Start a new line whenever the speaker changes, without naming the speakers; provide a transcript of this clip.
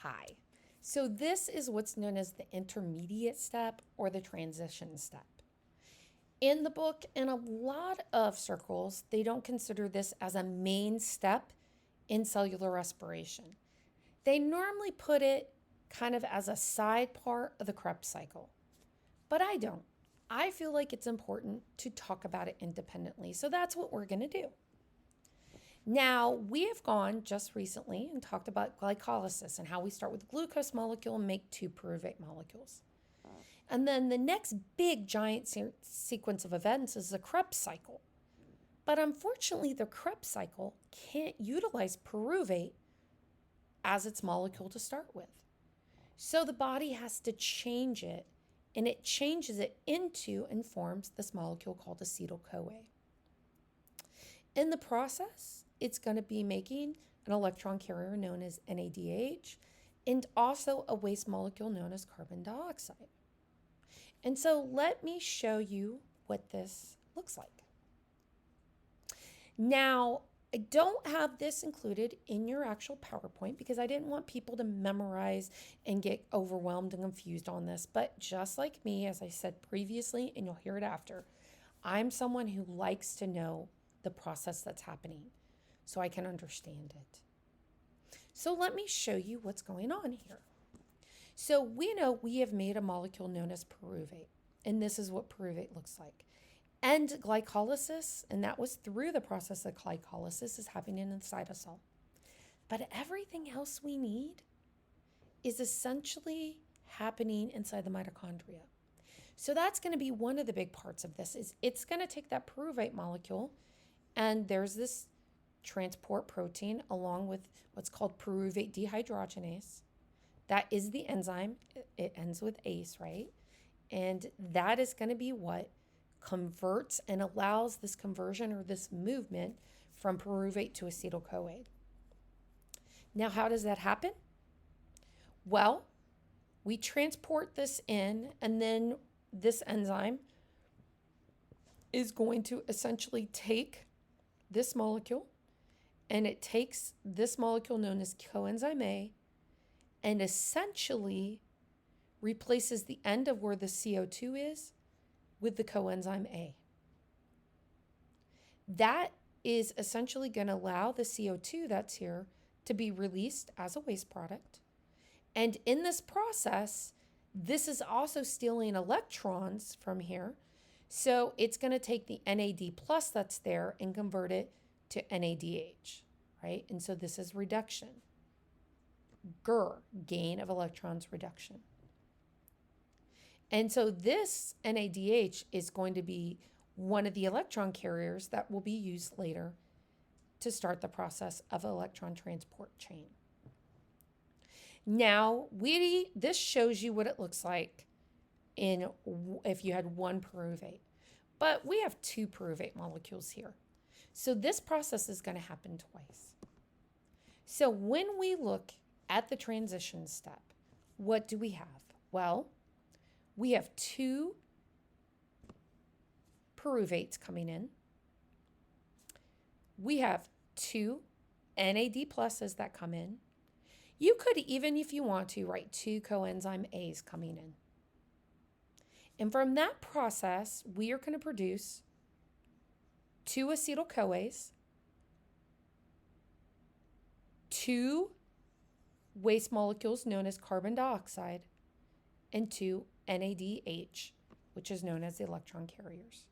Hi. So this is what's known as the intermediate step or the transition step. In the book, in a lot of circles, they don't consider this as a main step in cellular respiration. They normally put it kind of as a side part of the Krebs cycle, but I don't. I feel like it's important to talk about it independently, so that's what we're going to do. Now, we have gone just recently and talked about glycolysis and how we start with a glucose molecule and make two pyruvate molecules. And then the next big giant sequence of events is the Krebs cycle. But unfortunately, the Krebs cycle can't utilize pyruvate as its molecule to start with. So the body has to change it, and it changes it into and forms this molecule called acetyl-CoA. In the process, it's going to be making an electron carrier known as NADH and also a waste molecule known as carbon dioxide. And so let me show you what this looks like. Now, I don't have this included in your actual PowerPoint because I didn't want people to memorize and get overwhelmed and confused on this. But just like me, as I said previously, and you'll hear it after, I'm someone who likes to know the process that's happening so I can understand it. So let me show you what's going on here. So we know we have made a molecule known as pyruvate, and this is what pyruvate looks like. And glycolysis, and that was through the process of glycolysis, is happening in the cytosol. But everything else we need is essentially happening inside the mitochondria. So that's going to be one of the big parts of this, is it's going to take that pyruvate molecule, and there's this transport protein along with what's called pyruvate dehydrogenase. That is the enzyme. It ends with ACE, right? And that is going to be what converts and allows this conversion or this movement from pyruvate to acetyl-CoA. Now, how does that happen? Well, we transport this in, and then this enzyme is going to essentially take this molecule, and it takes this molecule known as coenzyme A and essentially replaces the end of where the CO2 is with the coenzyme A. That is essentially going to allow the CO2 that's here to be released as a waste product. And in this process, this is also stealing electrons from here. So it's going to take the NAD plus that's there and convert it to NADH, right? And so this is reduction. GER, gain of electrons reduction. And so this NADH is going to be one of the electron carriers that will be used later to start the process of electron transport chain. Now, this shows you what it looks like if you had one pyruvate. But we have two pyruvate molecules here. So this process is going to happen twice. So when we look at the transition step, what do we have? Well, we have two pyruvates coming in. We have two NAD pluses that come in. You could even, if you want to, write two coenzyme A's coming in. And from that process, we are going to produce two acetyl-CoAs, two waste molecules known as carbon dioxide, and two NADH, which is known as the electron carriers.